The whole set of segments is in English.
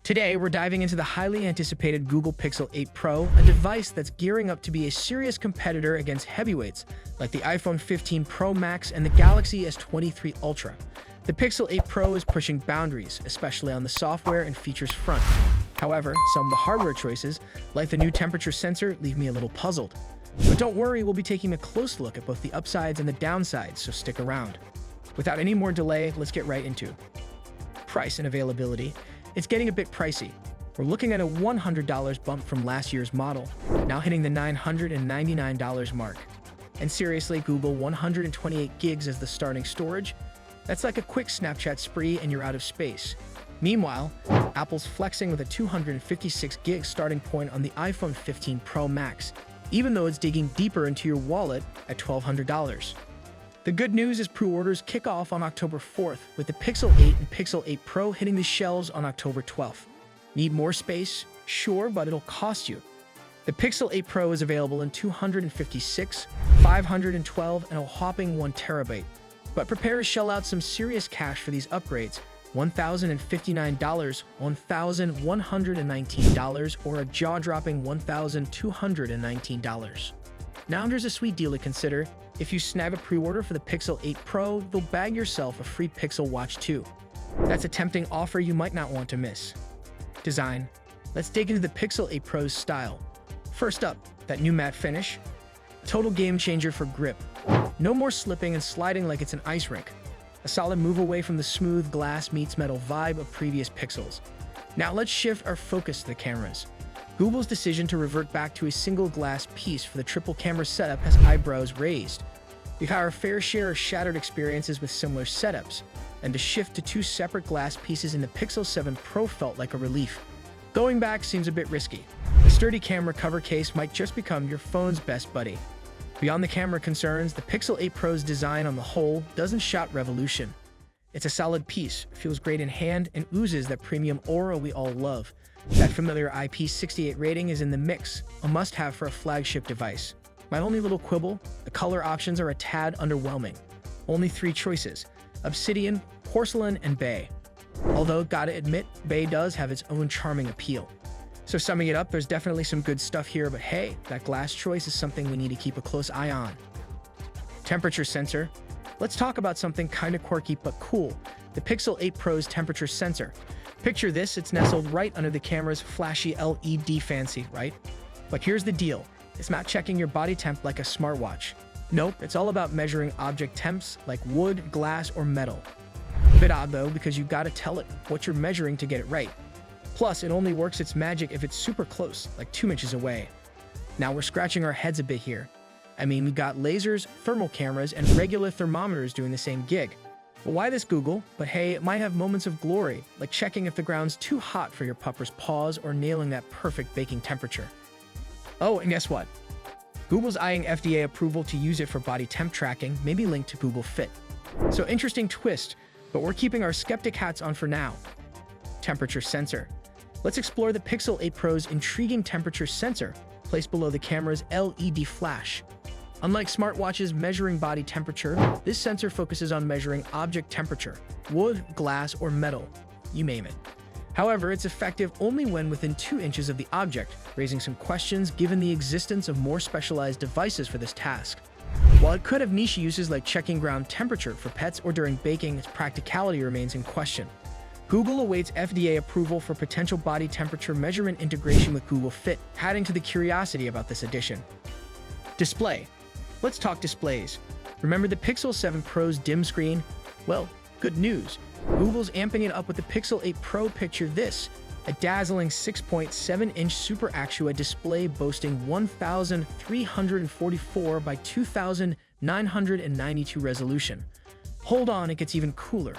Today, we're diving into the highly anticipated Google Pixel 8 Pro, a device that's gearing up to be a serious competitor against heavyweights like the iPhone 15 Pro Max and the Galaxy S23 Ultra. The Pixel 8 Pro is pushing boundaries, especially on the software and features front. However, some of the hardware choices, like the new temperature sensor, leave me a little puzzled. But don't worry, we'll be taking a close look at both the upsides and the downsides, so stick around. Without any more delay, let's get right into price and availability. It's getting a bit pricey. We're looking at a $100 bump from last year's model, now hitting the $999 mark. And seriously, Google 128 gigs as the starting storage? That's like a quick Snapchat spree and you're out of space. Meanwhile, Apple's flexing with a 256 gig starting point on the iPhone 15 Pro Max, even though it's digging deeper into your wallet at $1,200. The good news is pre-orders kick off on October 4th, with the Pixel 8 and Pixel 8 Pro hitting the shelves on October 12th. Need more space? Sure, but it'll cost you. The Pixel 8 Pro is available in 256, 512, and a whopping 1 terabyte. But prepare to shell out some serious cash for these upgrades: $1,059, $1,119, or a jaw-dropping $1,219. Now there's a sweet deal to consider. If you snag a pre-order for the Pixel 8 Pro, you'll bag yourself a free Pixel Watch 2. That's a tempting offer you might not want to miss. Design. Let's dig into the Pixel 8 Pro's style. First up, that new matte finish. Total game changer for grip. No more slipping and sliding like it's an ice rink. A solid move away from the smooth glass meets metal vibe of previous Pixels. Now let's shift our focus to the cameras. Google's decision to revert back to a single glass piece for the triple camera setup has eyebrows raised. We've had our fair share of shattered experiences with similar setups, and to shift to 2 separate glass pieces in the Pixel 7 Pro felt like a relief. Going back seems a bit risky. The sturdy camera cover case might just become your phone's best buddy. Beyond the camera concerns, the Pixel 8 Pro's design on the whole doesn't shout revolution. It's a solid piece, feels great in hand, and oozes that premium aura we all love. That familiar IP68 rating is in the mix, a must-have for a flagship device. My only little quibble: the color options are a tad underwhelming. Only 3 choices: Obsidian, Porcelain, and Bay. Although, gotta admit, Bay does have its own charming appeal. So summing it up, there's definitely some good stuff here, but hey, that glass choice is something we need to keep a close eye on. Temperature sensor. Let's talk about something kinda quirky but cool: the Pixel 8 Pro's temperature sensor. Picture this, it's nestled right under the camera's flashy LED fancy, right? But here's the deal. It's not checking your body temp like a smartwatch. Nope, it's all about measuring object temps like wood, glass, or metal. A bit odd though, because you gotta tell it what you're measuring to get it right. Plus, it only works its magic if it's super close, like 2 inches away. Now we're scratching our heads a bit here. I mean, we've got lasers, thermal cameras, and regular thermometers doing the same gig. Well, why this, Google? But hey, it might have moments of glory, like checking if the ground's too hot for your pupper's paws or nailing that perfect baking temperature. Oh, and guess what? Google's eyeing FDA approval to use it for body temp tracking, maybe linked to Google Fit. So interesting twist, but we're keeping our skeptic hats on for now. Temperature sensor. Let's explore the Pixel 8 Pro's intriguing temperature sensor, placed below the camera's LED flash. Unlike smartwatches measuring body temperature, this sensor focuses on measuring object temperature: wood, glass, or metal, you name it. However, it's effective only when within 2 inches of the object, raising some questions given the existence of more specialized devices for this task. While it could have niche uses like checking ground temperature for pets or during baking, its practicality remains in question. Google awaits FDA approval for potential body temperature measurement integration with Google Fit, adding to the curiosity about this addition. Display. Let's talk displays. Remember the Pixel 7 Pro's dim screen? Well, good news. Google's amping it up with the Pixel 8 Pro. Picture this: a dazzling 6.7-inch Super Actua display boasting 1,344 by 2,992 resolution. Hold on, it gets even cooler.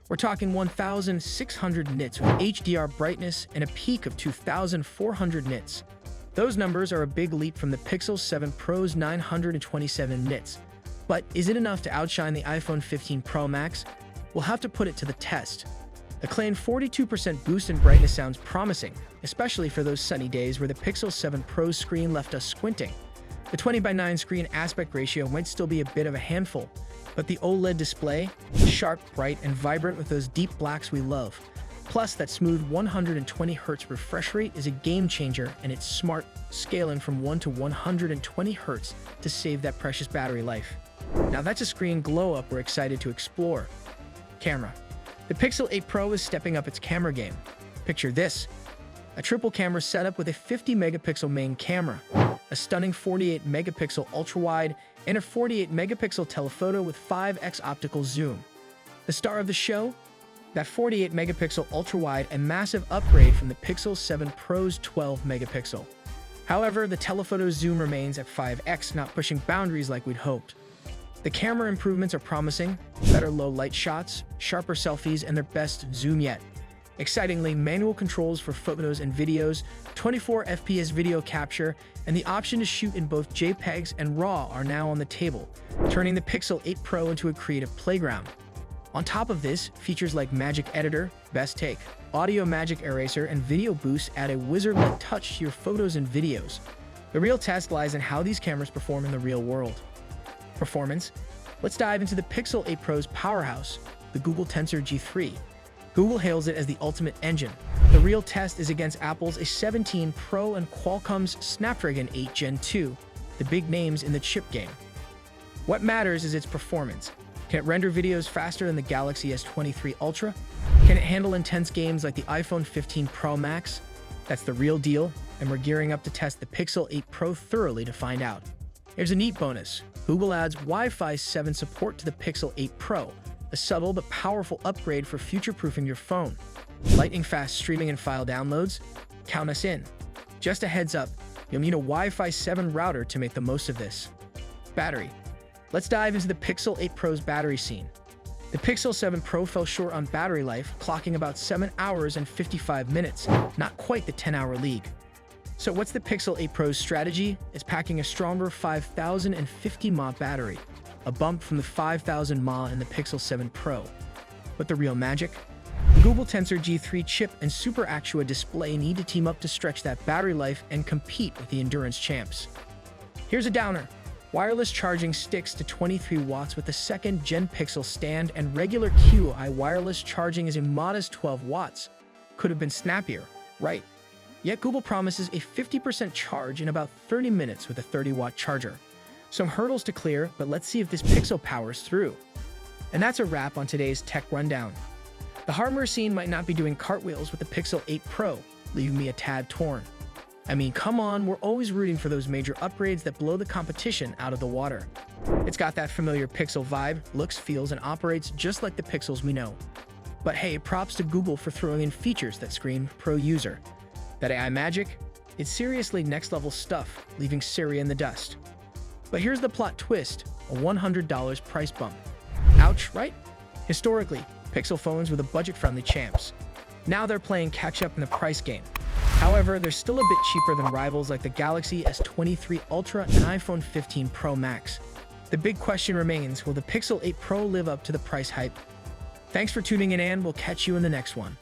We're talking 1,600 nits with HDR brightness and a peak of 2,400 nits. Those numbers are a big leap from the Pixel 7 Pro's 927 nits. But is it enough to outshine the iPhone 15 Pro Max? We'll have to put it to the test. A claimed 42% boost in brightness sounds promising, especially for those sunny days where the Pixel 7 Pro's screen left us squinting. The 20:9 screen aspect ratio might still be a bit of a handful, but the OLED display, sharp, bright, and vibrant with those deep blacks we love. Plus, that smooth 120Hz refresh rate is a game changer, and it's smart, scaling from 1 to 120Hz to save that precious battery life. Now that's a screen glow-up we're excited to explore. Camera. The Pixel 8 Pro is stepping up its camera game. Picture this: a triple camera setup with a 50-megapixel main camera, a stunning 48-megapixel ultra-wide, and a 48-megapixel telephoto with 5x optical zoom. The star of the show? That 48-megapixel ultra-wide and massive upgrade from the Pixel 7 Pro's 12-megapixel. However, the telephoto zoom remains at 5x, not pushing boundaries like we'd hoped. The camera improvements are promising: better low-light shots, sharper selfies, and their best zoom yet. Excitingly, manual controls for photos and videos, 24 FPS video capture, and the option to shoot in both JPEGs and RAW are now on the table, turning the Pixel 8 Pro into a creative playground. On top of this, features like Magic Editor, Best Take, Audio Magic Eraser, and Video Boost add a wizard-like touch to your photos and videos. The real test lies in how these cameras perform in the real world. Performance. Let's dive into the Pixel 8 Pro's powerhouse, the Google Tensor G3. Google hails it as the ultimate engine. The real test is against Apple's A17 Pro and Qualcomm's Snapdragon 8 Gen 2, the big names in the chip game. What matters is its performance. Can it render videos faster than the Galaxy S23 Ultra? Can it handle intense games like the iPhone 15 Pro Max? That's the real deal, and we're gearing up to test the Pixel 8 Pro thoroughly to find out. Here's a neat bonus. Google adds Wi-Fi 7 support to the Pixel 8 Pro, a subtle but powerful upgrade for future-proofing your phone. Lightning-fast streaming and file downloads? Count us in. Just a heads up, you'll need a Wi-Fi 7 router to make the most of this. Battery. Let's dive into the Pixel 8 Pro's battery scene. The Pixel 7 Pro fell short on battery life, clocking about 7 hours and 55 minutes, not quite the 10-hour league. So what's the Pixel 8 Pro's strategy? It's packing a stronger 5050 mAh battery, a bump from the 5000 mAh in the Pixel 7 Pro. But the real magic? The Google Tensor G3 chip and Super Actua display need to team up to stretch that battery life and compete with the endurance champs. Here's a downer. Wireless charging sticks to 23 watts with a second-gen Pixel stand, and regular QI wireless charging is a modest 12 watts. Could have been snappier, right? Yet Google promises a 50% charge in about 30 minutes with a 30-watt charger. Some hurdles to clear, but let's see if this Pixel powers through. And that's a wrap on today's Tech Rundown. The hardware scene might not be doing cartwheels with the Pixel 8 Pro, leaving me a tad torn. I mean, come on, we're always rooting for those major upgrades that blow the competition out of the water. It's got that familiar Pixel vibe, looks, feels, and operates just like the Pixels we know. But hey, props to Google for throwing in features that scream pro user. That AI magic? It's seriously next-level stuff, leaving Siri in the dust. But here's the plot twist, a $100 price bump. Ouch, right? Historically, Pixel phones were the budget-friendly champs. Now they're playing catch-up in the price game. However, they're still a bit cheaper than rivals like the Galaxy S23 Ultra and iPhone 15 Pro Max. The big question remains, will the Pixel 8 Pro live up to the price hype? Thanks for tuning in, and we'll catch you in the next one.